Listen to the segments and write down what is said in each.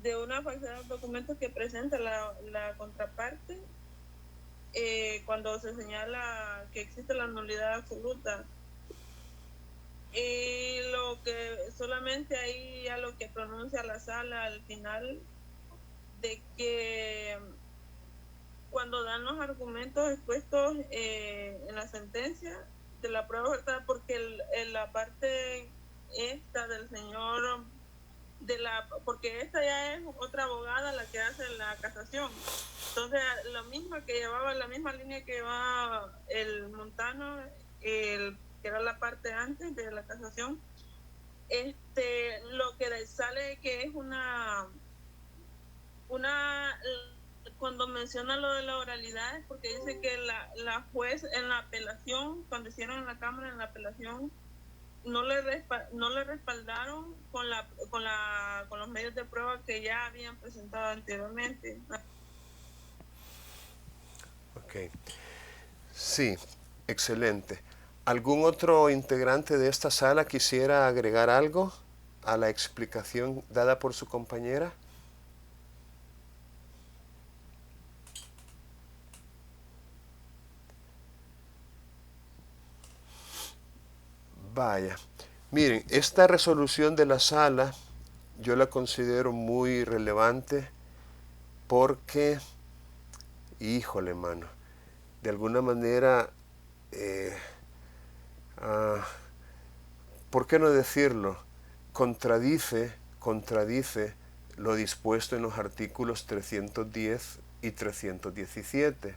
de una falsedad de documentos que presenta la contraparte cuando se señala que existe la nulidad absoluta. Y lo que solamente ahí ya lo que pronuncia la sala al final, de que cuando dan los argumentos expuestos en la sentencia de la prueba ofertada, porque la parte esta del señor porque esta ya es otra abogada la que hace la casación. Entonces, la misma línea que llevaba el Montano, que era la parte antes de la casación, lo que sale que es cuando menciona lo de la oralidad es porque dice que la juez en la apelación, cuando hicieron en la Cámara en la apelación, no le respaldaron con los medios de prueba que ya habían presentado anteriormente. Ok. Sí, excelente. ¿Algún otro integrante de esta sala quisiera agregar algo a la explicación dada por su compañera? Vaya, miren, esta resolución de la sala yo la considero muy relevante porque, híjole, mano, de alguna manera, eh, ah, ¿por qué no decirlo? Contradice lo dispuesto en los artículos 310 y 317.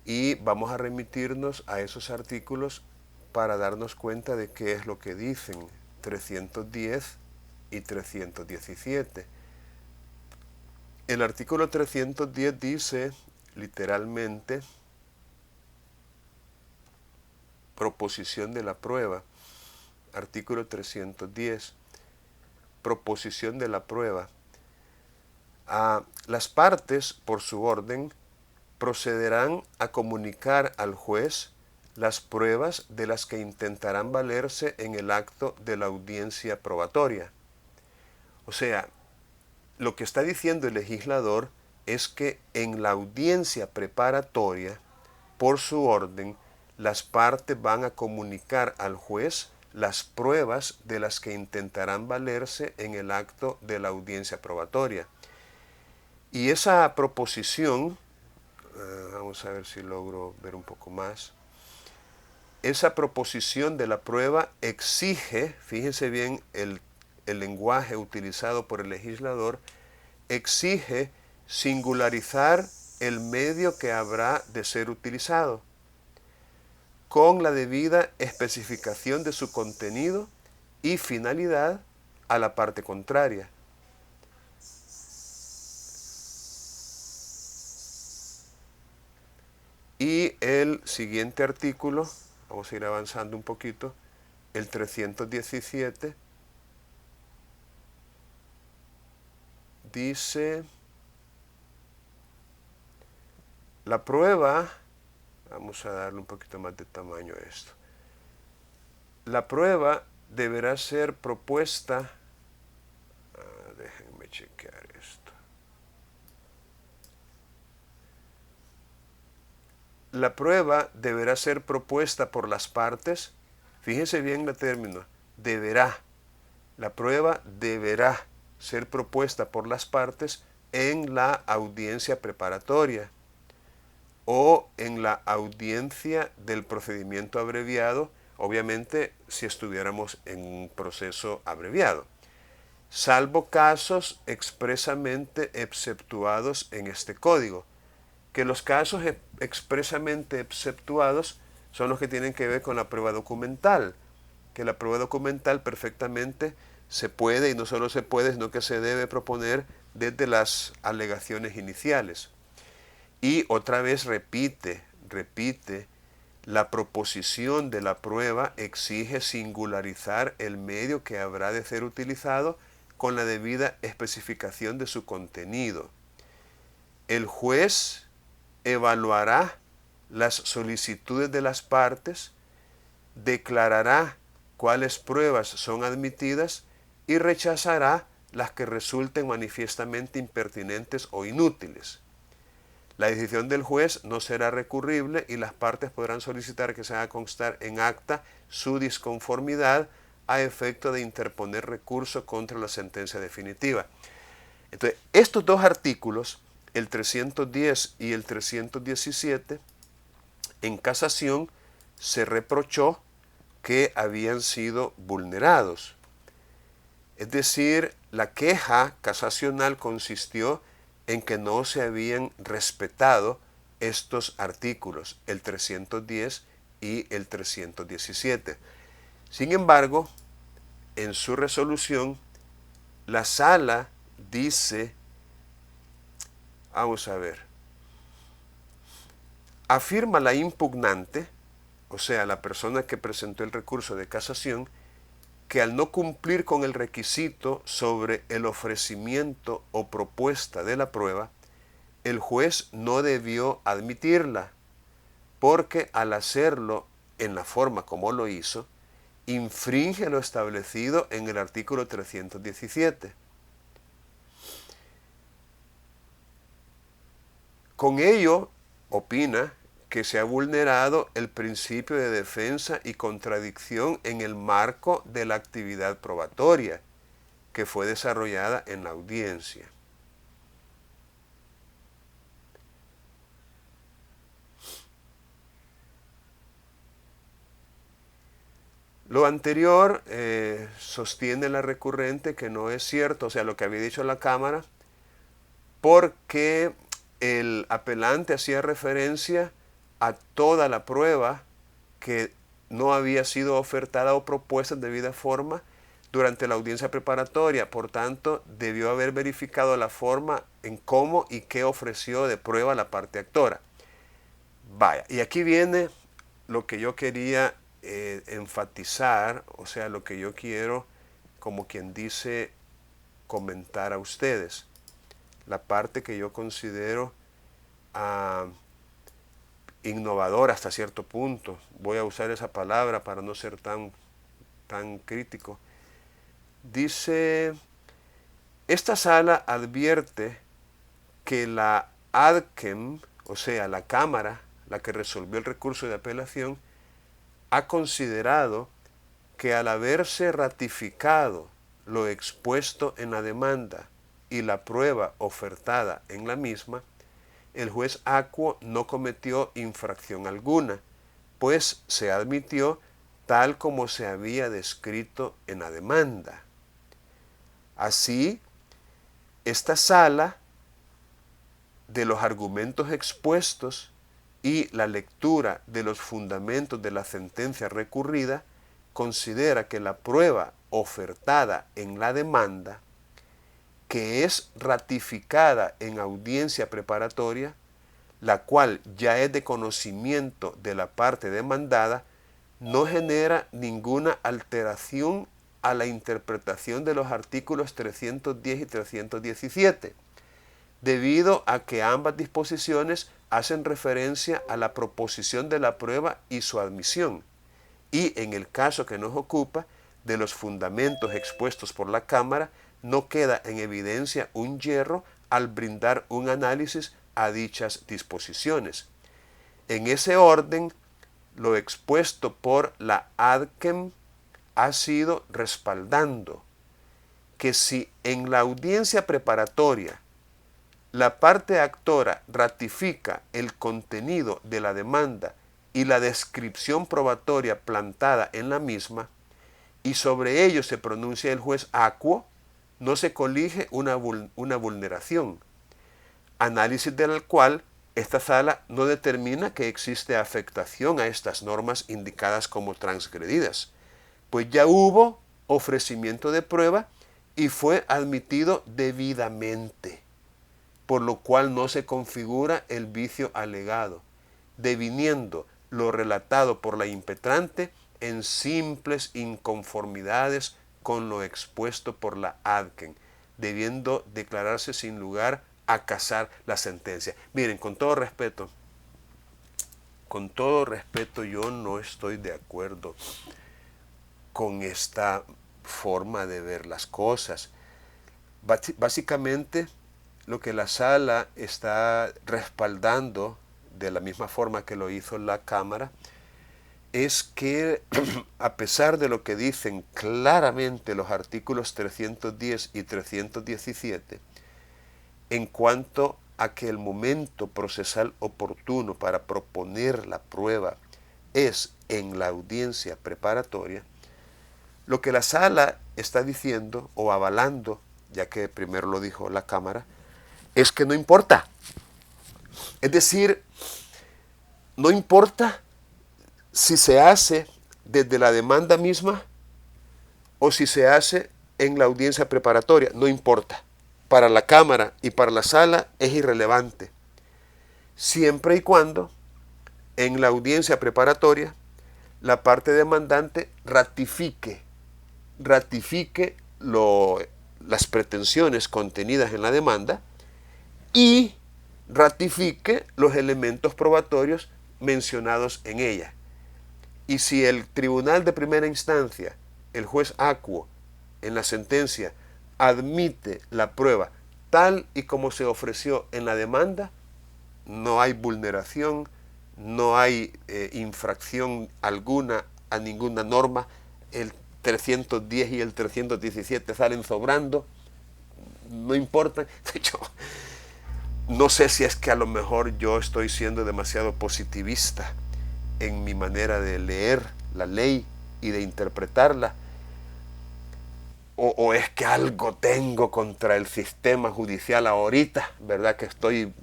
Y vamos a remitirnos a esos artículos para darnos cuenta de qué es lo que dicen 310 y 317. El artículo 310 dice literalmente proposición de la prueba. Artículo 310, proposición de la prueba. Las partes, por su orden, procederán a comunicar al juez las pruebas de las que intentarán valerse en el acto de la audiencia probatoria. O sea, lo que está diciendo el legislador es que en la audiencia preparatoria, por su orden, las partes van a comunicar al juez las pruebas de las que intentarán valerse en el acto de la audiencia probatoria. Y esa proposición, vamos a ver si logro ver un poco más, esa proposición de la prueba exige, fíjense bien el lenguaje utilizado por el legislador, exige singularizar el medio que habrá de ser utilizado, con la debida especificación de su contenido y finalidad a la parte contraria. Y el siguiente artículo, vamos a ir avanzando un poquito, el 317, dice, la prueba, vamos a darle un poquito más de tamaño a esto, la prueba deberá ser propuesta, déjenme chequear esto, la prueba deberá ser propuesta por las partes, fíjense bien el término, deberá, la prueba deberá ser propuesta por las partes en la audiencia preparatoria o en la audiencia del procedimiento abreviado, obviamente si estuviéramos en un proceso abreviado, salvo casos expresamente exceptuados en este código, que los casos expresamente exceptuados son los que tienen que ver con la prueba documental, que la prueba documental perfectamente se puede, y no solo se puede, sino que se debe proponer desde las alegaciones iniciales. Y otra vez repite, la proposición de la prueba exige singularizar el medio que habrá de ser utilizado con la debida especificación de su contenido. El juez evaluará las solicitudes de las partes, declarará cuáles pruebas son admitidas y rechazará las que resulten manifiestamente impertinentes o inútiles. La decisión del juez no será recurrible y las partes podrán solicitar que se haga constar en acta su disconformidad a efecto de interponer recurso contra la sentencia definitiva. Entonces, estos dos artículos, el 310 y el 317, en casación se reprochó que habían sido vulnerados. Es decir, la queja casacional consistió en que no se habían respetado estos artículos, el 310 y el 317. Sin embargo, en su resolución, la sala dice, vamos a ver, afirma la impugnante, o sea, la persona que presentó el recurso de casación, que al no cumplir con el requisito sobre el ofrecimiento o propuesta de la prueba, el juez no debió admitirla, porque al hacerlo en la forma como lo hizo, infringe lo establecido en el artículo 317. Con ello, opina que se ha vulnerado el principio de defensa y contradicción en el marco de la actividad probatoria que fue desarrollada en la audiencia. Lo anterior sostiene la recurrente que no es cierto, o sea, lo que había dicho la Cámara, porque el apelante hacía referencia a toda la prueba que no había sido ofertada o propuesta en debida forma durante la audiencia preparatoria. Por tanto, debió haber verificado la forma en cómo y qué ofreció de prueba la parte actora. Vaya, y aquí viene lo que yo quería enfatizar, o sea, lo que yo quiero, como quien dice, comentar a ustedes. La parte que yo considero innovadora hasta cierto punto. Voy a usar esa palabra para no ser tan crítico. Dice, esta sala advierte que la ADCEM, o sea, la Cámara, la que resolvió el recurso de apelación, ha considerado que al haberse ratificado lo expuesto en la demanda y la prueba ofertada en la misma, el juez acuo no cometió infracción alguna, pues se admitió tal como se había descrito en la demanda. Así, esta sala, de los argumentos expuestos y la lectura de los fundamentos de la sentencia recurrida, considera que la prueba ofertada en la demanda, que es ratificada en audiencia preparatoria, la cual ya es de conocimiento de la parte demandada, no genera ninguna alteración a la interpretación de los artículos 310 y 317, debido a que ambas disposiciones hacen referencia a la proposición de la prueba y su admisión, y en el caso que nos ocupa, de los fundamentos expuestos por la Cámara, no queda en evidencia un yerro al brindar un análisis a dichas disposiciones. En ese orden, lo expuesto por la ADCEM ha sido respaldando que si en la audiencia preparatoria la parte actora ratifica el contenido de la demanda y la descripción probatoria plantada en la misma, y sobre ello se pronuncia el juez acuo, no se colige una vulneración, análisis del cual esta sala no determina que existe afectación a estas normas indicadas como transgredidas, pues ya hubo ofrecimiento de prueba y fue admitido debidamente, por lo cual no se configura el vicio alegado, deviniendo lo relatado por la impetrante en simples inconformidades con lo expuesto por la ADCEM, debiendo declararse sin lugar a casar la sentencia. Miren, con todo respeto, yo no estoy de acuerdo con esta forma de ver las cosas. Básicamente, lo que la sala está respaldando, de la misma forma que lo hizo la Cámara, es que a pesar de lo que dicen claramente los artículos 310 y 317, en cuanto a que el momento procesal oportuno para proponer la prueba es en la audiencia preparatoria, lo que la sala está diciendo o avalando, ya que primero lo dijo la Cámara, es que no importa. Es decir, no importa si se hace desde la demanda misma o si se hace en la audiencia preparatoria, no importa. Para la Cámara y para la sala es irrelevante, siempre y cuando en la audiencia preparatoria la parte demandante ratifique las pretensiones contenidas en la demanda y ratifique los elementos probatorios mencionados en ella. Y si el tribunal de primera instancia, el juez acuo, en la sentencia, admite la prueba tal y como se ofreció en la demanda, no hay vulneración, no hay infracción alguna a ninguna norma. El 310 y el 317 salen sobrando, no importa. Yo no sé si es que a lo mejor yo estoy siendo demasiado positivista en mi manera de leer la ley y de interpretarla, o es que algo tengo contra el sistema judicial ahorita, ¿verdad? Que estoy,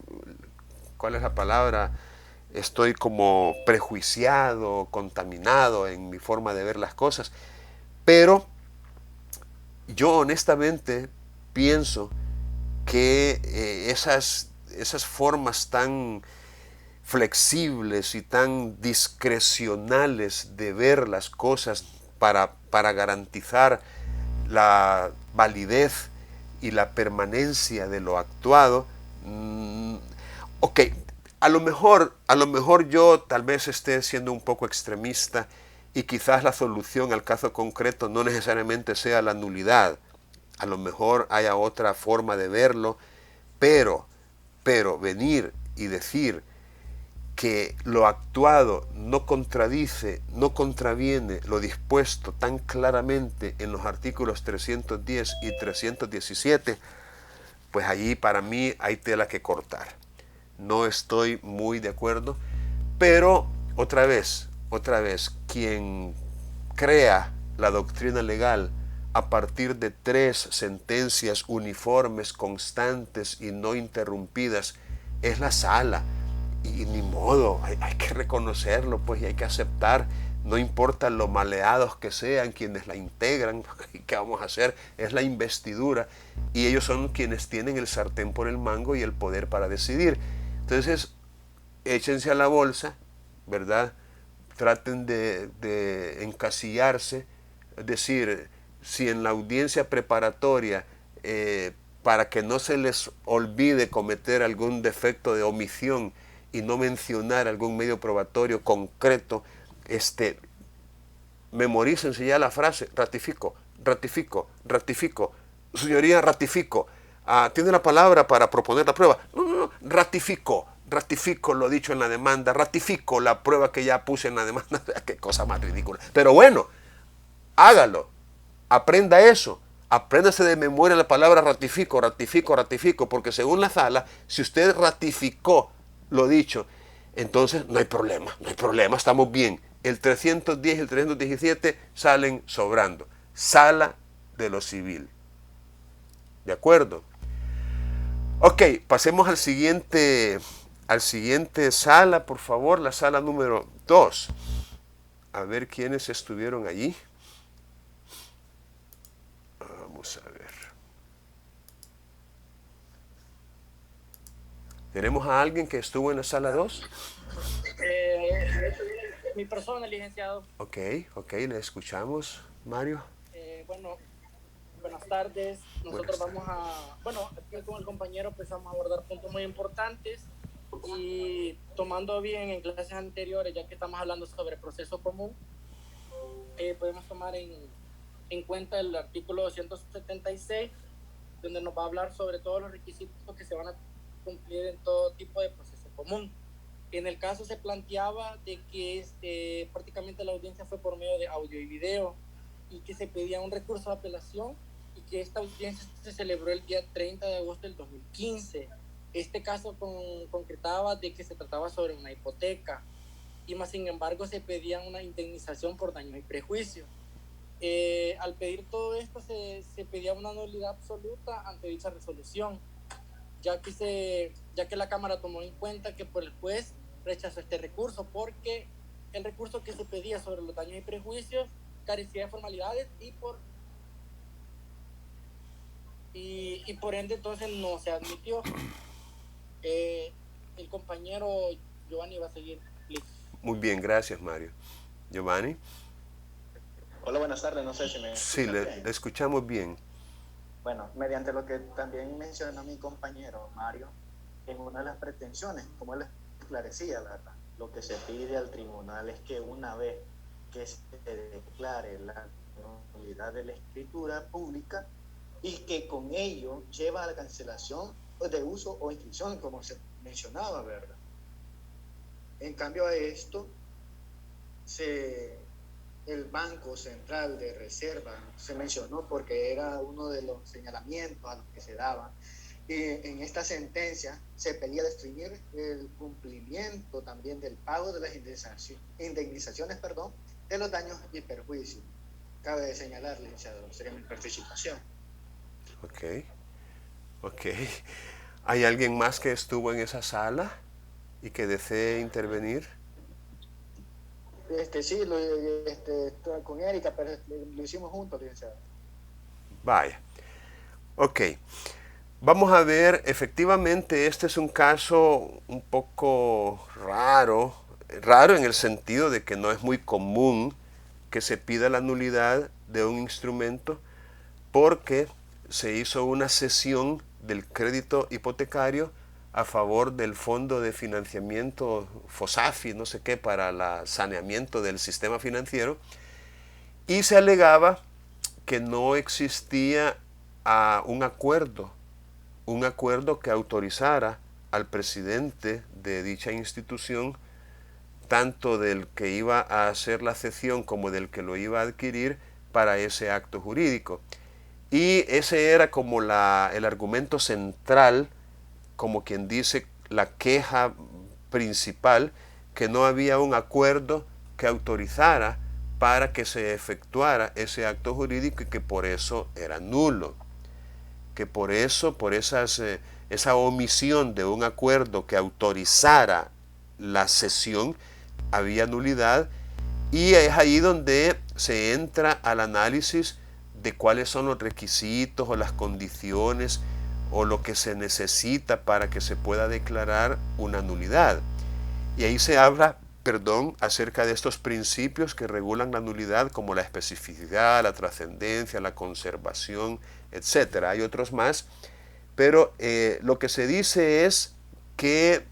¿cuál es la palabra? Estoy como prejuiciado, contaminado en mi forma de ver las cosas. Pero yo honestamente pienso que esas formas tan flexibles y tan discrecionales de ver las cosas para garantizar la validez y la permanencia de lo actuado, ok, a lo mejor yo tal vez esté siendo un poco extremista y quizás la solución al caso concreto no necesariamente sea la nulidad. A lo mejor haya otra forma de verlo, pero venir y decir que lo actuado no contradice, no contraviene lo dispuesto tan claramente en los artículos 310 y 317, pues allí para mí hay tela que cortar. No estoy muy de acuerdo, pero otra vez, quien crea la doctrina legal a partir de 3 sentencias uniformes, constantes y no interrumpidas, es la sala. Y ni modo, hay que reconocerlo, pues, y hay que aceptar, no importa lo maleados que sean quienes la integran, ¿qué vamos a hacer? Es la investidura, y ellos son quienes tienen el sartén por el mango y el poder para decidir. Entonces, échense a la bolsa, ¿verdad? Traten de encasillarse, es decir, si en la audiencia preparatoria, para que no se les olvide cometer algún defecto de omisión y no mencionar algún medio probatorio concreto, memorícense ya la frase: ratifico, ratifico, ratifico, señoría, ratifico. ¿Tiene la palabra para proponer la prueba? No, ratifico lo dicho en la demanda, ratifico la prueba que ya puse en la demanda. Qué cosa más ridícula. Pero bueno, hágalo, aprenda eso, apréndase de memoria la palabra ratifico, ratifico, ratifico, porque según la sala, si usted ratificó lo dicho, entonces no hay problema, estamos bien. El 310 y el 317 salen sobrando. Sala de lo civil. ¿De acuerdo? Ok, pasemos al siguiente sala, por favor, la sala número 2. A ver quiénes estuvieron allí. Vamos a ver. ¿Tenemos a alguien que estuvo en la sala 2? Mi persona, licenciado. Ok, le escuchamos, Mario. Bueno, buenas tardes. Nosotros vamos a, aquí con el compañero pues vamos a abordar puntos muy importantes y tomando bien en clases anteriores, ya que estamos hablando sobre proceso común, podemos tomar en cuenta el artículo 276 donde nos va a hablar sobre todos los requisitos que se van a cumplir en todo tipo de proceso común. En el caso se planteaba de que prácticamente la audiencia fue por medio de audio y video y que se pedía un recurso de apelación y que esta audiencia se celebró el día 30 de agosto del 2015. Este caso concretaba de que se trataba sobre una hipoteca y más sin embargo se pedía una indemnización por daños y prejuicios. Al pedir todo esto se pedía una nulidad absoluta ante dicha resolución, ya que la Cámara tomó en cuenta que por el juez rechazó este recurso porque el recurso que se pedía sobre los daños y prejuicios carecía de formalidades y por ende entonces no se admitió. El compañero Giovanni va a seguir. Muy bien, gracias Mario. Giovanni. Hola, buenas tardes, no sé si me Sí, le escuchamos bien. Bueno, mediante lo que también mencionó mi compañero Mario, en una de las pretensiones, como él esclarecía, ¿verdad? Lo que se pide al tribunal es que una vez que se declare la nulidad de la escritura pública y que con ello lleva a la cancelación de uso o inscripción, como se mencionaba, ¿verdad? En cambio a esto, el Banco Central de Reserva se mencionó porque era uno de los señalamientos a los que se daban. Y en esta sentencia se pedía restringir el cumplimiento también del pago de las indemnizaciones, de los daños y perjuicios. Cabe señalar, licenciado, sería mi participación. Ok. ¿Hay alguien más que estuvo en esa sala y que desee intervenir? Sí, con Erika, pero lo hicimos juntos, licenciado. Vaya. Ok. Vamos a ver, efectivamente este es un caso un poco raro en el sentido de que no es muy común que se pida la nulidad de un instrumento porque se hizo una cesión del crédito hipotecario a favor del Fondo de Financiamiento FOSAFI, no sé qué, para el saneamiento del sistema financiero, y se alegaba que no existía un acuerdo que autorizara al presidente de dicha institución, tanto del que iba a hacer la cesión como del que lo iba a adquirir, para ese acto jurídico. Y ese era como el argumento central, como quien dice, la queja principal, que no había un acuerdo que autorizara para que se efectuara ese acto jurídico y que por eso era nulo. Que por eso, esa omisión de un acuerdo que autorizara la cesión, había nulidad, y es ahí donde se entra al análisis de cuáles son los requisitos o las condiciones o lo que se necesita para que se pueda declarar una nulidad. Y ahí se habla, acerca de estos principios que regulan la nulidad, como la especificidad, la trascendencia, la conservación, etc. Hay otros más, pero lo que se dice es que,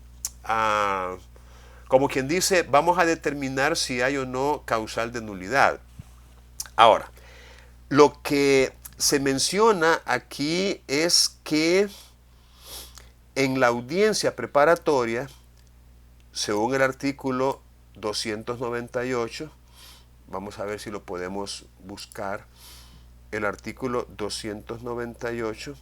como quien dice, vamos a determinar si hay o no causal de nulidad. Ahora, lo que se menciona aquí es que en la audiencia preparatoria, según el artículo 298, vamos a ver si lo podemos buscar, el artículo 298,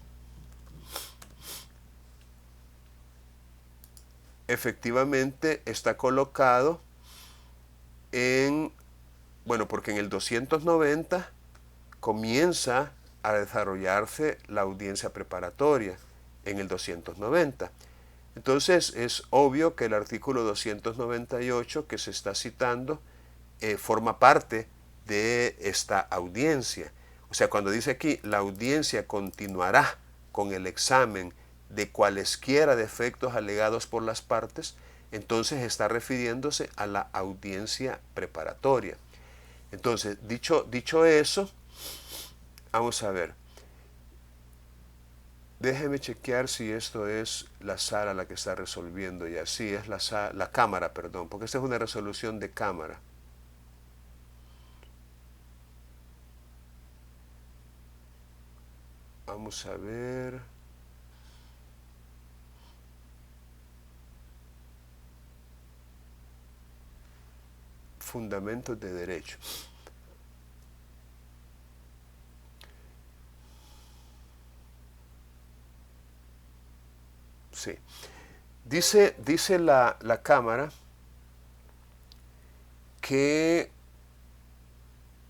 efectivamente está colocado porque en el 290 comienza a desarrollarse la audiencia preparatoria, en el 290. Entonces es obvio que el artículo 298 que se está citando forma parte de esta audiencia. O sea, cuando dice aquí, la audiencia continuará con el examen de cualesquiera defectos alegados por las partes, entonces está refiriéndose a la audiencia preparatoria. Entonces, dicho eso, vamos a ver. Déjeme chequear si esto es la sala la que está resolviendo ya. Sí, es la cámara, porque esta es una resolución de cámara. Vamos Vamos a ver. Fundamentos de derecho. Sí. Dice la Cámara que,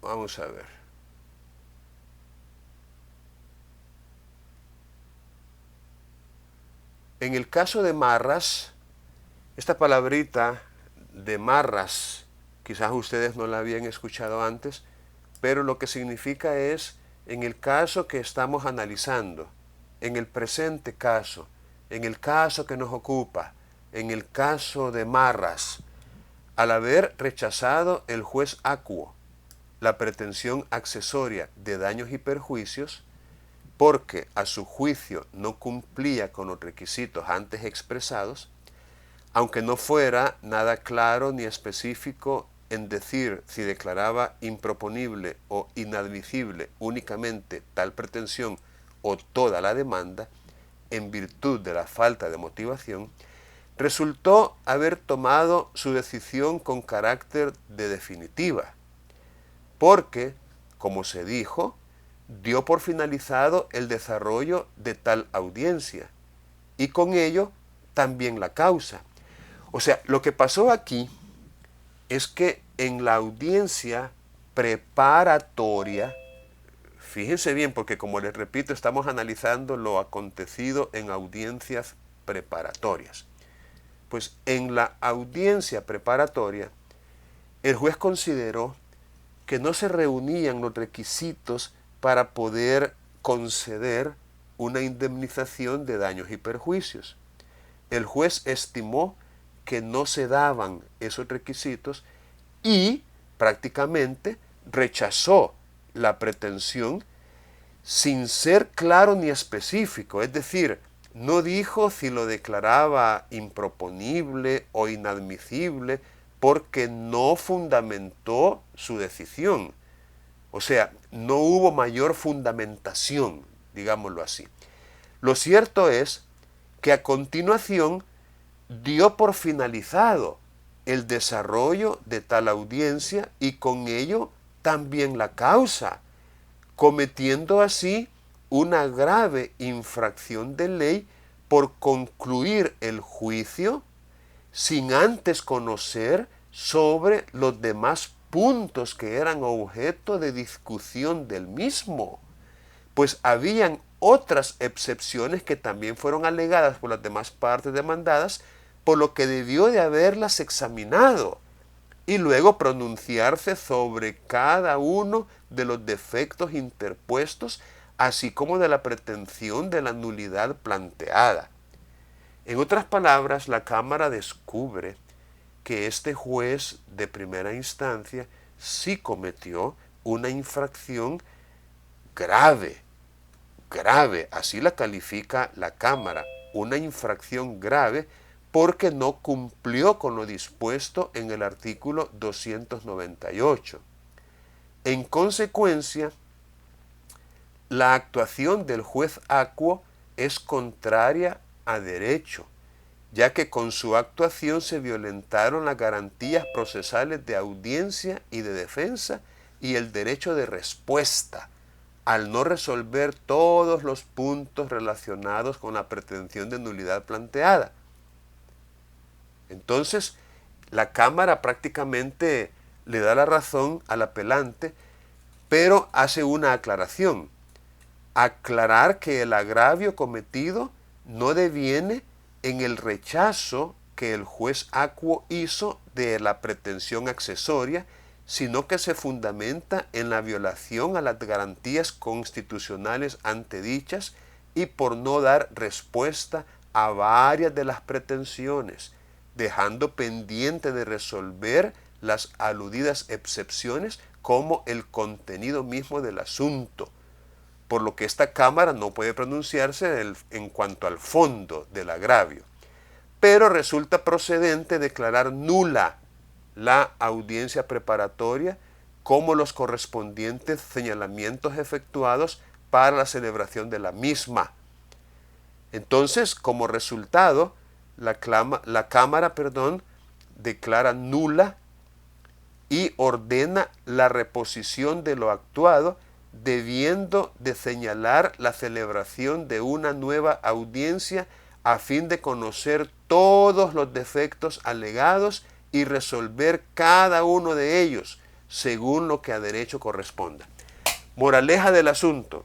vamos a ver, en el caso de Marras, esta palabrita de Marras, quizás ustedes no la habían escuchado antes, pero lo que significa es, en el caso que estamos analizando, en el presente caso, en el caso que nos ocupa, en el caso de Marras, al haber rechazado el juez acuo la pretensión accesoria de daños y perjuicios, porque a su juicio no cumplía con los requisitos antes expresados, aunque no fuera nada claro ni específico en decir si declaraba improponible o inadmisible únicamente tal pretensión o toda la demanda, en virtud de la falta de motivación, resultó haber tomado su decisión con carácter de definitiva, porque, como se dijo, dio por finalizado el desarrollo de tal audiencia y con ello también la causa. O sea, lo que pasó aquí es que en la audiencia preparatoria, fíjense bien, porque como les repito, estamos analizando lo acontecido en audiencias preparatorias. Pues en la audiencia preparatoria, el juez consideró que no se reunían los requisitos para poder conceder una indemnización de daños y perjuicios. El juez estimó que no se daban esos requisitos y prácticamente rechazó la pretensión sin ser claro ni específico, es decir, no dijo si lo declaraba improponible o inadmisible porque no fundamentó su decisión. O sea, no hubo mayor fundamentación, digámoslo así. Lo cierto es que a continuación dio por finalizado el desarrollo de tal audiencia y con ello también la causa, cometiendo así una grave infracción de ley por concluir el juicio sin antes conocer sobre los demás puntos que eran objeto de discusión del mismo, pues habían otras excepciones que también fueron alegadas por las demás partes demandadas, por lo que debió de haberlas examinado y luego pronunciarse sobre cada uno de los defectos interpuestos, así como de la pretensión de la nulidad planteada. En otras palabras, la Cámara descubre que este juez de primera instancia sí cometió una infracción grave, así la califica la Cámara, una infracción grave porque no cumplió con lo dispuesto en el artículo 298. En consecuencia, la actuación del juez acuo es contraria a derecho, ya que con su actuación se violentaron las garantías procesales de audiencia y de defensa y el derecho de respuesta, al no resolver todos los puntos relacionados con la pretensión de nulidad planteada. Entonces, la Cámara prácticamente le da la razón al apelante, pero hace una aclaración. Aclarar que el agravio cometido no deviene en el rechazo que el juez acuo hizo de la pretensión accesoria, sino que se fundamenta en la violación a las garantías constitucionales antedichas y por no dar respuesta a varias de las pretensiones, dejando pendiente de resolver las aludidas excepciones como el contenido mismo del asunto, por lo que esta Cámara no puede pronunciarse en cuanto al fondo del agravio. Pero resulta procedente declarar nula la audiencia preparatoria como los correspondientes señalamientos efectuados para la celebración de la misma. Entonces, como resultado, la Cámara declara nula y ordena la reposición de lo actuado, debiendo de señalar la celebración de una nueva audiencia a fin de conocer todos los defectos alegados y resolver cada uno de ellos según lo que a derecho corresponda. Moraleja del asunto: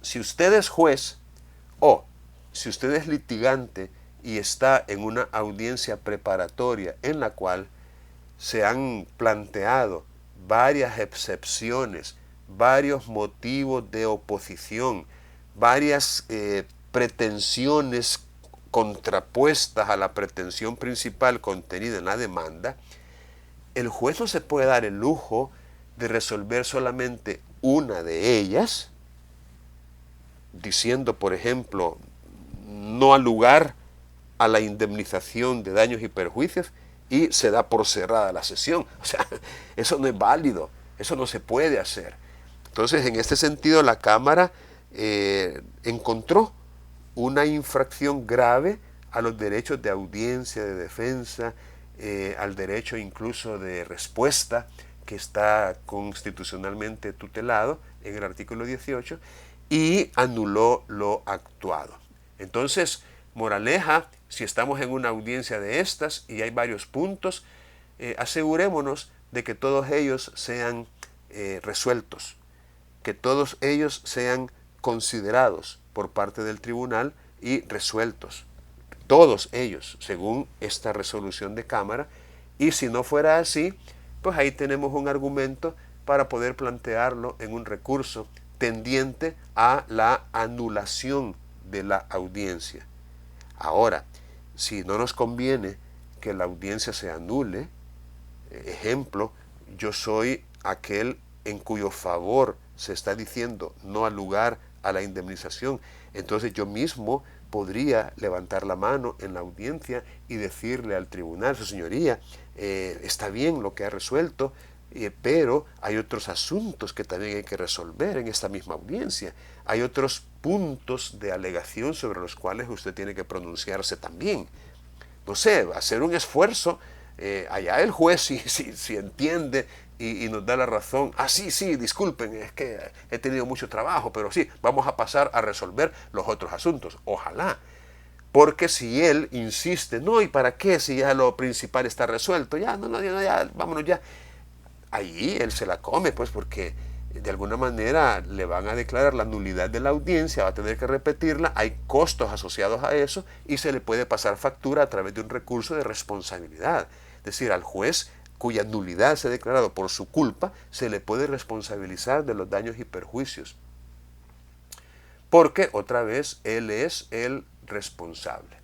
si usted es juez o si usted es litigante y está en una audiencia preparatoria en la cual se han planteado varias excepciones, varios motivos de oposición, varias pretensiones contrapuestas a la pretensión principal contenida en la demanda, el juez no se puede dar el lujo de resolver solamente una de ellas, diciendo, por ejemplo, no al lugar a la indemnización de daños y perjuicios, y se da por cerrada la sesión. O sea, eso no es válido, eso no se puede hacer. Entonces, en este sentido, la Cámara encontró una infracción grave a los derechos de audiencia, de defensa, al derecho incluso de respuesta, que está constitucionalmente tutelado en el artículo 18, y anuló lo actuado. Entonces, moraleja: si estamos en una audiencia de estas y hay varios puntos, asegurémonos de que todos ellos sean resueltos, que todos ellos sean considerados por parte del tribunal y resueltos, todos ellos, según esta resolución de Cámara. Y si no fuera así, pues ahí tenemos un argumento para poder plantearlo en un recurso tendiente a la anulación de la audiencia. Ahora, si no nos conviene que la audiencia se anule, ejemplo, yo soy aquel en cuyo favor se está diciendo no al lugar a la indemnización, entonces yo mismo podría levantar la mano en la audiencia y decirle al tribunal: su señoría, está bien lo que ha resuelto, pero hay otros asuntos que también hay que resolver en esta misma audiencia. Hay otros puntos de alegación sobre los cuales usted tiene que pronunciarse también. No sé, hacer un esfuerzo. Allá el juez si entiende y nos da la razón. Sí, disculpen, es que he tenido mucho trabajo, pero sí, vamos a pasar a resolver los otros asuntos. Ojalá. Porque si él insiste, no, ¿y para qué? Si ya lo principal está resuelto, ya, ya, vámonos ya. Allí él se la come, pues, porque de alguna manera le van a declarar la nulidad de la audiencia, va a tener que repetirla, hay costos asociados a eso y se le puede pasar factura a través de un recurso de responsabilidad. Es decir, al juez cuya nulidad se ha declarado por su culpa, se le puede responsabilizar de los daños y perjuicios. Porque, otra vez, él es el responsable.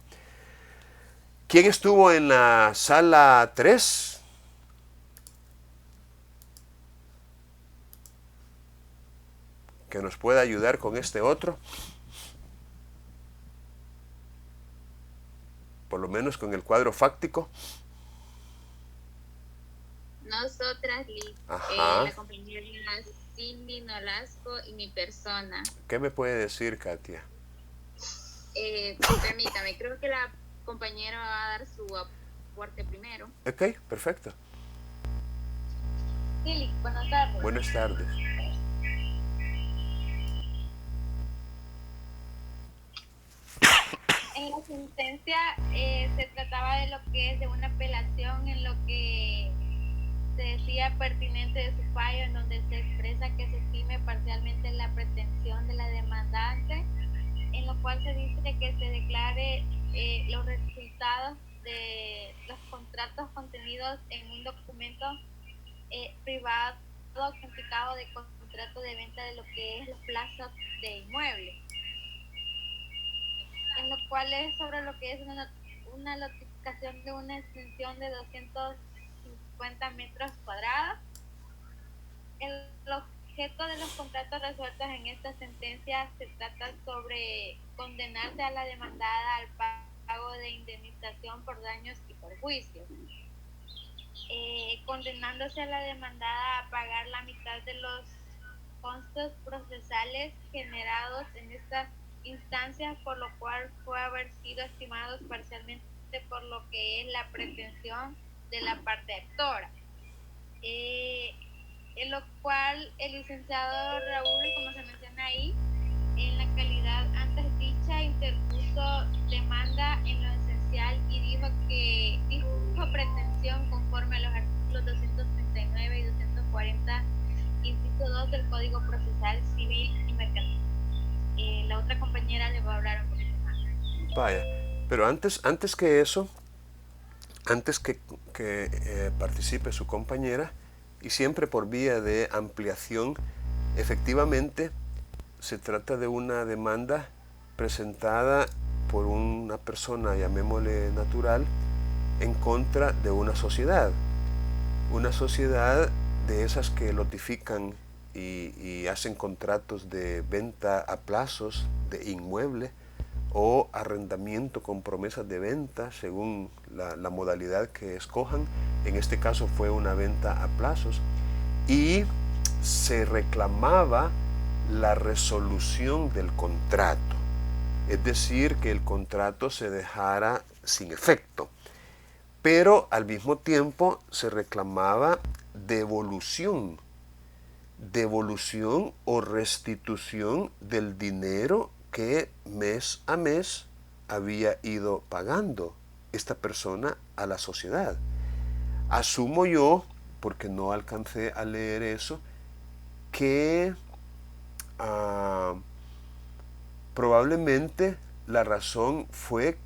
¿Quién estuvo en la sala 3? Que nos pueda ayudar con este otro, por lo menos con el cuadro fáctico. Nosotras, Liz, la compañera Cindy Nolasco y mi persona. ¿Qué me puede decir, Katia? Permítame, creo que la compañera va a dar su aporte primero. Ok, perfecto. Sí, buenas tardes. Buenas tardes. En la sentencia se trataba de lo que es de una apelación, en lo que se decía pertinente de su fallo, en donde se expresa que se estime parcialmente la pretensión de la demandante, en lo cual se dice que se declare los resultados de los contratos contenidos en un documento privado autenticado de contrato de venta de lo que es los plazos de inmuebles, en lo cual es sobre lo que es una notificación de una extensión de 250 metros cuadrados. El objeto de los contratos resueltos en esta sentencia se trata sobre condenarse a la demandada al pago de indemnización por daños y perjuicios, condenándose a la demandada a pagar la mitad de los costos procesales generados en estas instancias, por lo cual puede haber sido estimados parcialmente por lo que es la pretensión de la parte actora. En lo cual el licenciado Raúl, como se menciona ahí, en la calidad antes dicha, interpuso demanda en lo esencial y dijo pretensión conforme a los artículos 239 y 240, inciso 2 del Código Procesal Civil y Mercantil. La otra compañera le va a hablar un poquito más. Vaya, pero antes que eso, antes que participe su compañera, y siempre por vía de ampliación, efectivamente se trata de una demanda presentada por una persona, llamémosle natural, en contra de una sociedad de esas que lotifican y hacen contratos de venta a plazos de inmueble o arrendamiento con promesas de venta según la modalidad que escojan. En este caso fue una venta a plazos y se reclamaba la resolución del contrato, es decir, que el contrato se dejara sin efecto, pero al mismo tiempo se reclamaba devolución o restitución del dinero que mes a mes había ido pagando esta persona a la sociedad. Asumo yo, porque no alcancé a leer eso, que probablemente la razón fue,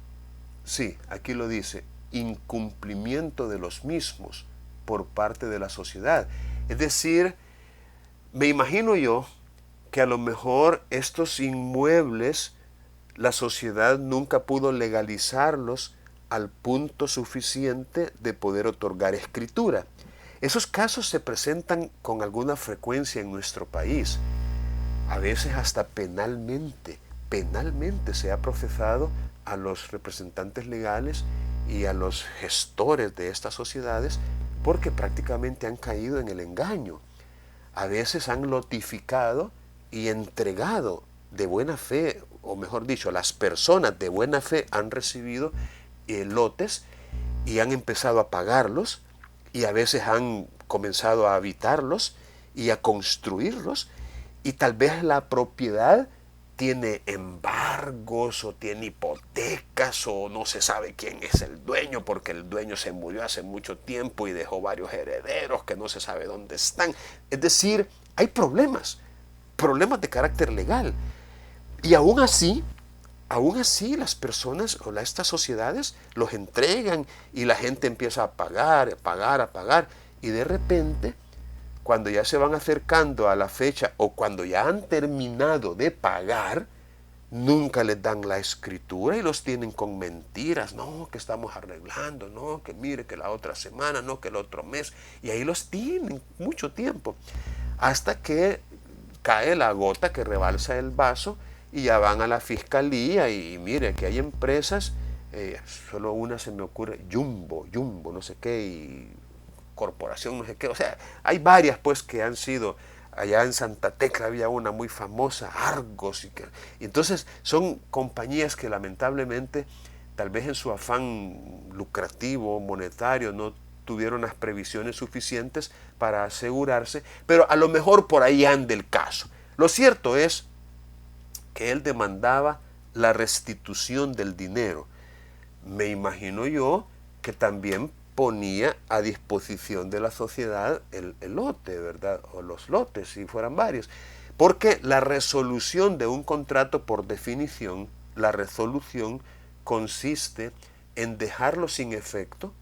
sí, aquí lo dice, incumplimiento de los mismos por parte de la sociedad. Es decir, me imagino yo que a lo mejor estos inmuebles la sociedad nunca pudo legalizarlos al punto suficiente de poder otorgar escritura. Esos casos se presentan con alguna frecuencia en nuestro país. A veces hasta penalmente se ha procesado a los representantes legales y a los gestores de estas sociedades porque prácticamente han caído en el engaño. A veces han lotificado y entregado de buena fe, o mejor dicho, las personas de buena fe han recibido lotes y han empezado a pagarlos y a veces han comenzado a habitarlos y a construirlos, y tal vez la propiedad tiene embargos o tiene hipotecas o no se sabe quién es el dueño porque el dueño se murió hace mucho tiempo y dejó varios herederos que no se sabe dónde están. Es decir, hay problemas de carácter legal, y aún así las personas o estas sociedades los entregan y la gente empieza a pagar, y de repente, cuando ya se van acercando a la fecha o cuando ya han terminado de pagar, nunca les dan la escritura y los tienen con mentiras. No, que estamos arreglando, no, que mire que la otra semana, no, que el otro mes. Y ahí los tienen mucho tiempo, hasta que cae la gota que rebalsa el vaso y ya van a la fiscalía y mire que hay empresas, solo una se me ocurre, Jumbo, no sé qué, y Corporación, no sé qué, o sea, hay varias pues que han sido, allá en Santa Tecla había una muy famosa, Argos, y entonces son compañías que lamentablemente, tal vez en su afán lucrativo, monetario, no tuvieron las previsiones suficientes para asegurarse, pero a lo mejor por ahí anda el caso. Lo cierto es que él demandaba la restitución del dinero. Me imagino yo que también ponía a disposición de la sociedad el lote, ¿verdad? O los lotes, si fueran varios. Porque la resolución de un contrato, por definición, la resolución consiste en dejarlo sin efecto,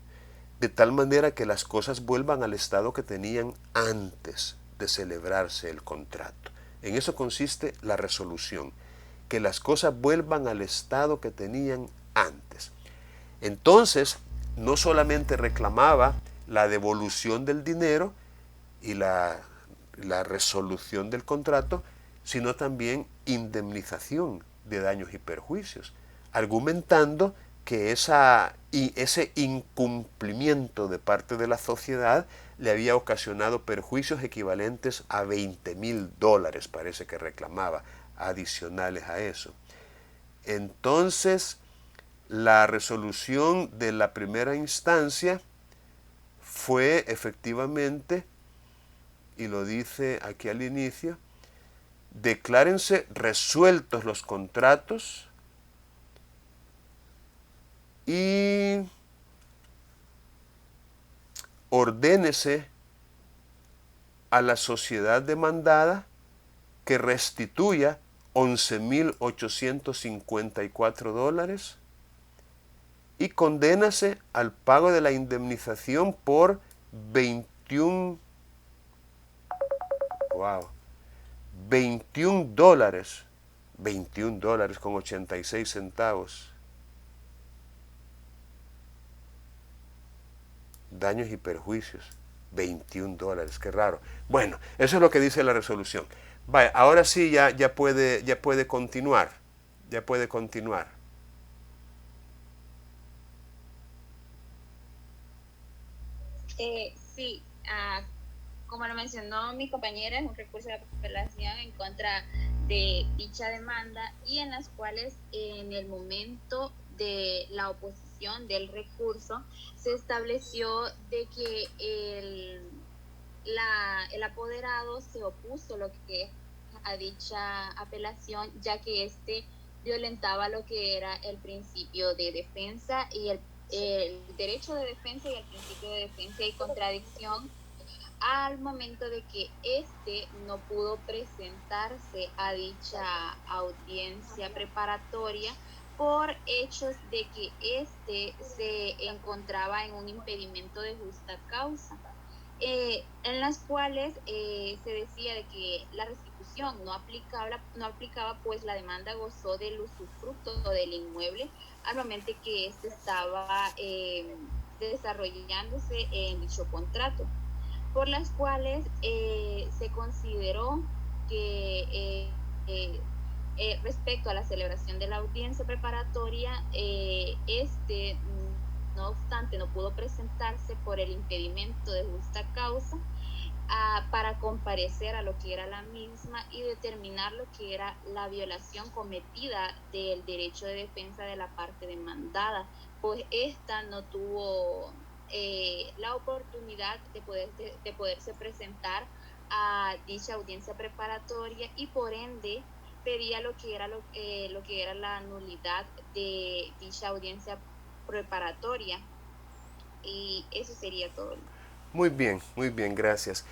de tal manera que las cosas vuelvan al estado que tenían antes de celebrarse el contrato. En eso consiste la resolución, que las cosas vuelvan al estado que tenían antes. Entonces, no solamente reclamaba la devolución del dinero y la resolución del contrato, sino también indemnización de daños y perjuicios, argumentando que ese incumplimiento de parte de la sociedad le había ocasionado perjuicios equivalentes a $20,000, parece que reclamaba, adicionales a eso. Entonces, la resolución de la primera instancia fue efectivamente, y lo dice aquí al inicio, declárense resueltos los contratos y ordénese a la sociedad demandada que restituya $11,854 y condénase al pago de la indemnización por 21 dólares, $21.86. Daños y perjuicios, $21, qué raro. Bueno, eso es lo que dice la resolución. Vaya, ahora sí ya puede continuar. Ya puede continuar. Sí, como lo mencionó mi compañera, es un recurso de apelación en contra de dicha demanda y en las cuales en el momento de la oposición del recurso se estableció de que el apoderado se opuso lo que a dicha apelación, ya que este violentaba lo que era el principio de defensa y el derecho de defensa y el principio de defensa y contradicción, al momento de que este no pudo presentarse a dicha audiencia preparatoria por hechos de que este se encontraba en un impedimento de justa causa, en las cuales se decía de que la restitución no aplicaba, pues la demanda gozó del usufructo del inmueble al momento que este estaba desarrollándose en dicho contrato, por las cuales se consideró que respecto a la celebración de la audiencia preparatoria, no obstante, no pudo presentarse por el impedimento de justa causa para comparecer a lo que era la misma y determinar lo que era la violación cometida del derecho de defensa de la parte demandada, pues esta no tuvo la oportunidad de poderse presentar a dicha audiencia preparatoria y por ende pedía lo que era la nulidad de dicha audiencia preparatoria. Y eso sería todo. Muy bien, gracias.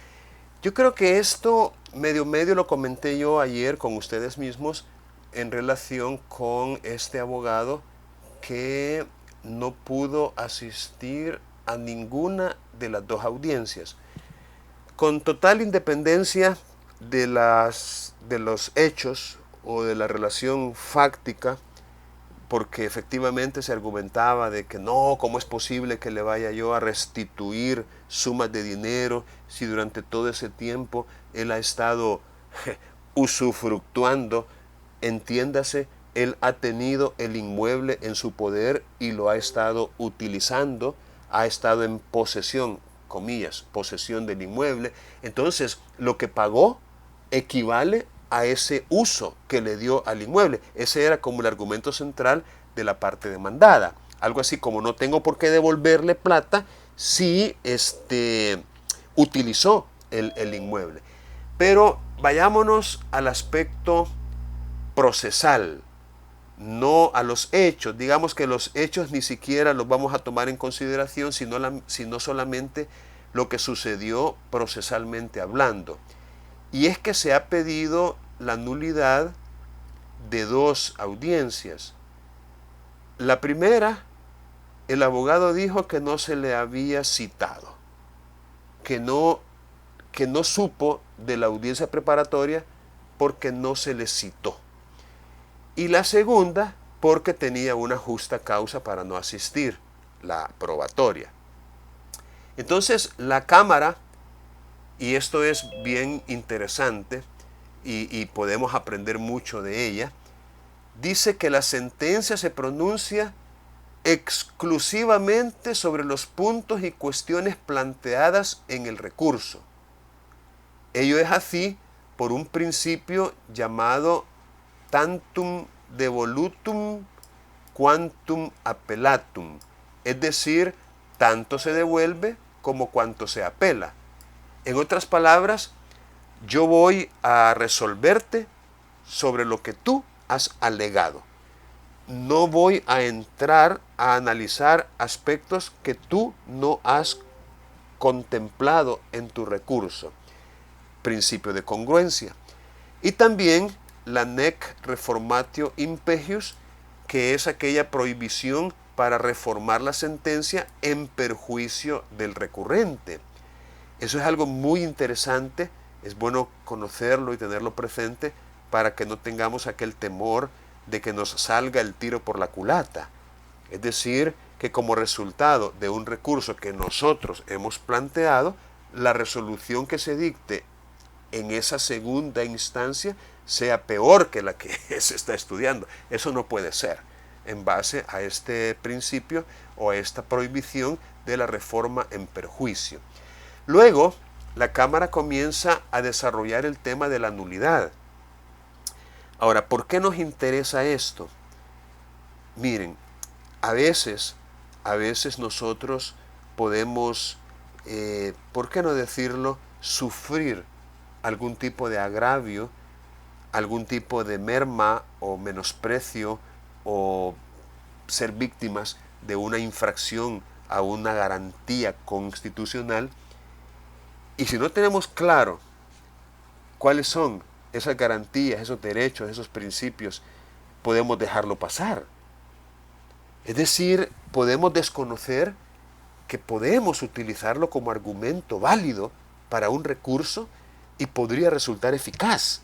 Yo creo que esto medio lo comenté yo ayer con ustedes mismos en relación con este abogado que no pudo asistir a ninguna de las dos audiencias. Con total independencia de los hechos o de la relación fáctica, porque efectivamente se argumentaba de que no, ¿cómo es posible que le vaya yo a restituir sumas de dinero si durante todo ese tiempo él ha estado usufructuando? Entiéndase, él ha tenido el inmueble en su poder y lo ha estado utilizando, ha estado en posesión, comillas, posesión del inmueble. Entonces, lo que pagó equivale a ese uso que le dio al inmueble. Ese era como el argumento central de la parte demandada. Algo así como no tengo por qué devolverle plata si utilizó el inmueble. Pero vayámonos al aspecto procesal, no a los hechos. Digamos que los hechos ni siquiera los vamos a tomar en consideración, sino solamente lo que sucedió procesalmente hablando. Y es que se ha pedido la nulidad de dos audiencias. La primera, el abogado dijo que no se le había citado, que no supo de la audiencia preparatoria porque no se le citó. Y la segunda, porque tenía una justa causa para no asistir, la probatoria. Entonces, la Cámara, y esto es bien interesante y podemos aprender mucho de ella, dice que la sentencia se pronuncia exclusivamente sobre los puntos y cuestiones planteadas en el recurso. Ello es así por un principio llamado tantum devolutum quantum appellatum, es decir, tanto se devuelve como cuanto se apela. En otras palabras, yo voy a resolverte sobre lo que tú has alegado. No voy a entrar a analizar aspectos que tú no has contemplado en tu recurso. Principio de congruencia. Y también la nec reformatio impegius, que es aquella prohibición para reformar la sentencia en perjuicio del recurrente. Eso es algo muy interesante, es bueno conocerlo y tenerlo presente para que no tengamos aquel temor de que nos salga el tiro por la culata. Es decir, que como resultado de un recurso que nosotros hemos planteado, la resolución que se dicte en esa segunda instancia sea peor que la que se está estudiando. Eso no puede ser en base a este principio o a esta prohibición de la reforma en perjuicio. Luego, la Cámara comienza a desarrollar el tema de la nulidad. Ahora, ¿por qué nos interesa esto? Miren, a veces nosotros podemos, ¿por qué no decirlo?, sufrir algún tipo de agravio, algún tipo de merma o menosprecio o ser víctimas de una infracción a una garantía constitucional. Y si no tenemos claro cuáles son esas garantías, esos derechos, esos principios, podemos dejarlo pasar. Es decir, podemos desconocer que podemos utilizarlo como argumento válido para un recurso y podría resultar eficaz.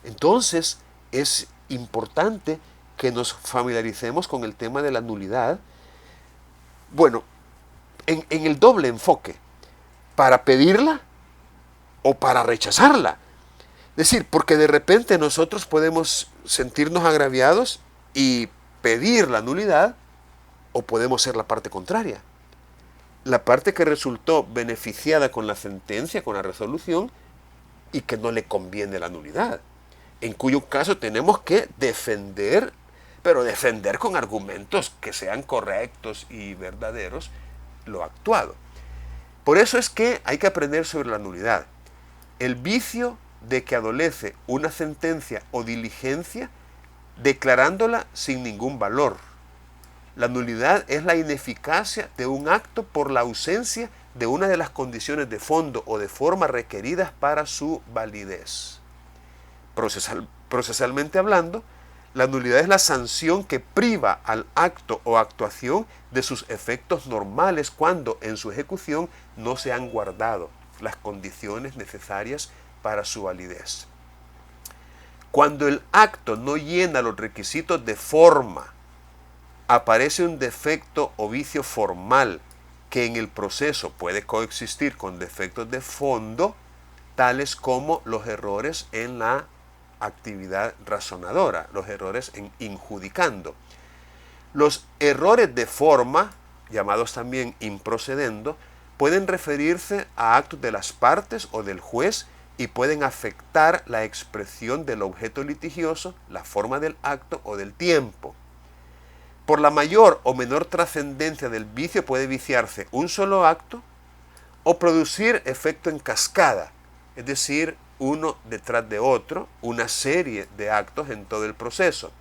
Entonces, es importante que nos familiaricemos con el tema de la nulidad. Bueno, en el doble enfoque, para pedirla o para rechazarla. Es decir, porque de repente nosotros podemos sentirnos agraviados y pedir la nulidad, o podemos ser la parte contraria. La parte que resultó beneficiada con la sentencia, con la resolución, y que no le conviene la nulidad. En cuyo caso tenemos que defender, pero defender con argumentos que sean correctos y verdaderos, lo actuado. Por eso es que hay que aprender sobre la nulidad. El vicio de que adolece una sentencia o diligencia declarándola sin ningún valor. La nulidad es la ineficacia de un acto por la ausencia de una de las condiciones de fondo o de forma requeridas para su validez. Procesalmente hablando, la nulidad es la sanción que priva al acto o actuación de sus efectos normales cuando en su ejecución no se han guardado las condiciones necesarias para su validez. Cuando el acto no llena los requisitos de forma, aparece un defecto o vicio formal que en el proceso puede coexistir con defectos de fondo, tales como los errores en la actividad razonadora, los errores en injudicando. Los errores de forma, llamados también improcedendo, pueden referirse a actos de las partes o del juez y pueden afectar la expresión del objeto litigioso, la forma del acto o del tiempo. Por la mayor o menor trascendencia del vicio puede viciarse un solo acto o producir efecto en cascada, es decir, uno detrás de otro, una serie de actos en todo el proceso.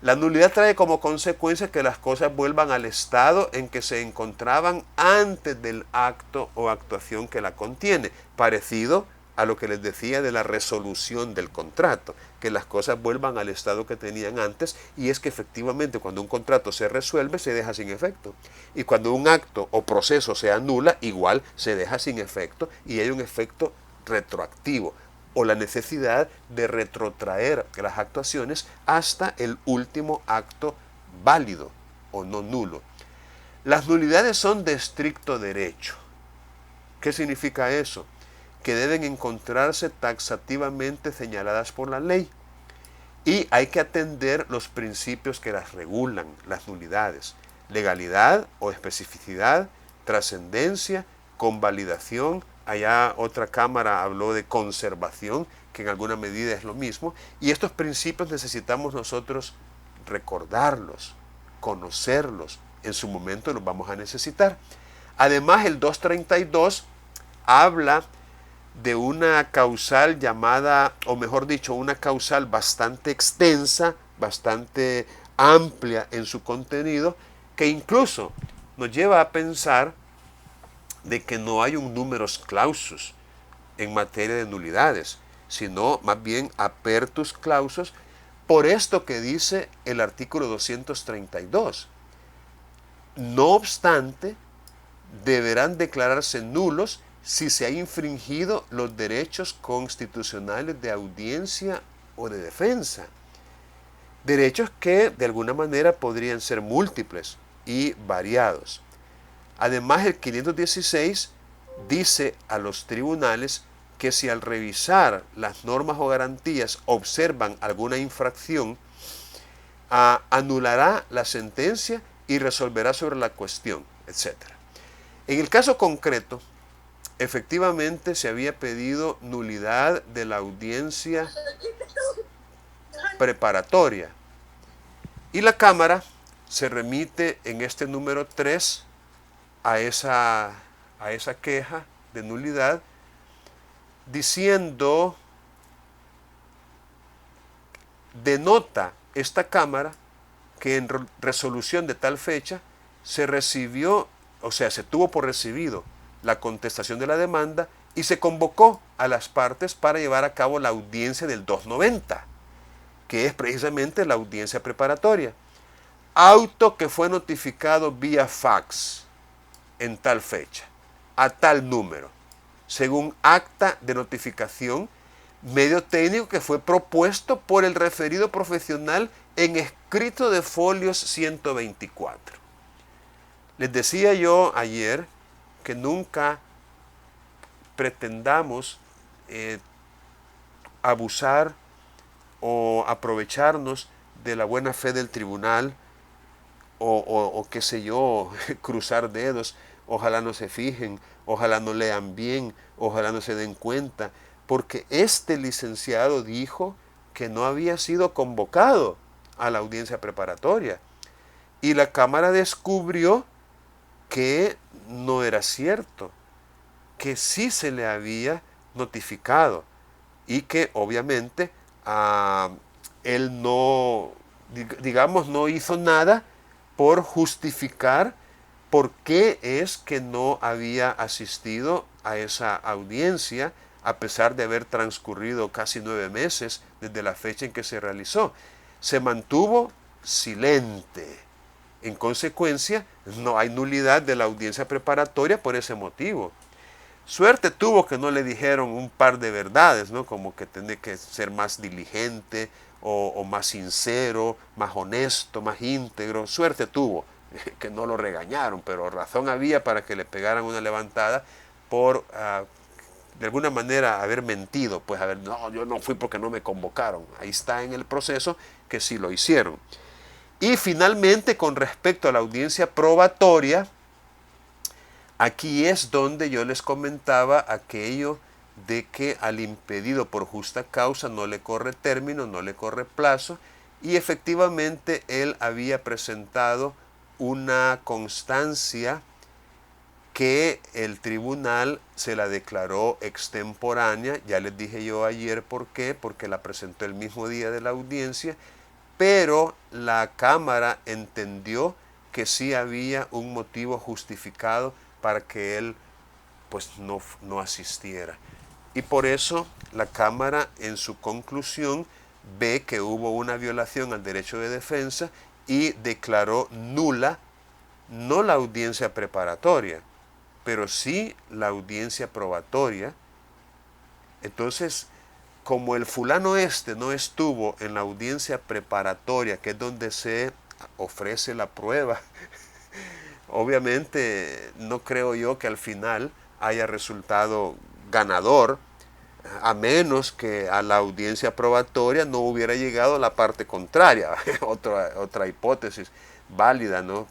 La nulidad trae como consecuencia que las cosas vuelvan al estado en que se encontraban antes del acto o actuación que la contiene, parecido a lo que les decía de la resolución del contrato, que las cosas vuelvan al estado que tenían antes, y es que efectivamente cuando un contrato se resuelve se deja sin efecto, y cuando un acto o proceso se anula, igual se deja sin efecto y hay un efecto retroactivo, o la necesidad de retrotraer las actuaciones hasta el último acto válido o no nulo. Las nulidades son de estricto derecho. ¿Qué significa eso? Que deben encontrarse taxativamente señaladas por la ley y hay que atender los principios que las regulan, las nulidades. legalidad o especificidad, trascendencia, convalidación. Allá otra cámara habló de conservación, que en alguna medida es lo mismo. Y estos principios necesitamos nosotros recordarlos, conocerlos. En su momento los vamos a necesitar. Además, el 232 habla de una causal llamada, o mejor dicho, una causal bastante extensa, bastante amplia en su contenido, que incluso nos lleva a pensar de que no hay un numerus clausus en materia de nulidades, sino más bien apertus clausus, por esto que dice el artículo 232. No obstante, deberán declararse nulos si se ha infringido los derechos constitucionales de audiencia o de defensa. Derechos que de alguna manera podrían ser múltiples y variados. Además, el 516 dice a los tribunales que si al revisar las normas o garantías observan alguna infracción, anulará la sentencia y resolverá sobre la cuestión, etc. En el caso concreto, efectivamente se había pedido nulidad de la audiencia preparatoria y la Cámara se remite en este número 3 a esa queja de nulidad, diciendo, denota esta Cámara que en resolución de tal fecha se recibió, o sea, se tuvo por recibido la contestación de la demanda y se convocó a las partes para llevar a cabo la audiencia del 290, que es precisamente la audiencia preparatoria. Auto que fue notificado vía fax en tal fecha, a tal número, según acta de notificación, medio técnico que fue propuesto por el referido profesional en escrito de folios 124. Les decía yo ayer que nunca pretendamos abusar o aprovecharnos de la buena fe del tribunal o qué sé yo, cruzar dedos, ojalá no se fijen, ojalá no lean bien, ojalá no se den cuenta, porque este licenciado dijo que no había sido convocado a la audiencia preparatoria y la Cámara descubrió que no era cierto, que sí se le había notificado y que obviamente él no, digamos, no hizo nada por justificar por qué es que no había asistido a esa audiencia a pesar de haber transcurrido casi 9 meses desde la fecha en que se realizó. Se mantuvo silente. En consecuencia, no hay nulidad de la audiencia preparatoria por ese motivo. Suerte tuvo que no le dijeron un par de verdades, ¿no? Como que tiene que ser más diligente o más sincero, más honesto, más íntegro. Suerte tuvo que no lo regañaron, pero razón había para que le pegaran una levantada por, de alguna manera, haber mentido. Pues, no, yo no fui porque no me convocaron. Ahí está en el proceso que sí lo hicieron. Y finalmente, con respecto a la audiencia probatoria, aquí es donde yo les comentaba aquello de que al impedido por justa causa no le corre término, no le corre plazo, y efectivamente él había presentado una constancia que el tribunal se la declaró extemporánea. Ya les dije yo ayer por qué, porque la presentó el mismo día de la audiencia, pero la Cámara entendió que sí había un motivo justificado para que él pues no asistiera. Y por eso la Cámara en su conclusión ve que hubo una violación al derecho de defensa y declaró nula no la audiencia preparatoria, pero sí la audiencia probatoria. Entonces, como el fulano no estuvo en la audiencia preparatoria, que es donde se ofrece la prueba, obviamente no creo yo que al final haya resultado ganador, a menos que a la audiencia probatoria no hubiera llegado la parte contraria, otra hipótesis. válida, ¿no?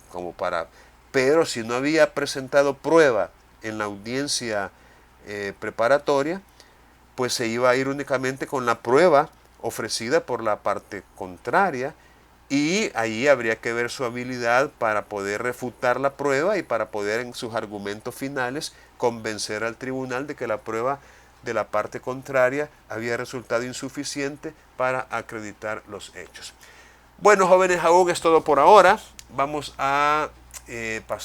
Pero si no había presentado prueba en la audiencia preparatoria, pues se iba a ir únicamente con la prueba ofrecida por la parte contraria, y ahí habría que ver su habilidad para poder refutar la prueba y para poder en sus argumentos finales convencer al tribunal de que la prueba de la parte contraria había resultado insuficiente para acreditar los hechos. Bueno, jóvenes, aún es todo por ahora. Vamos a pasar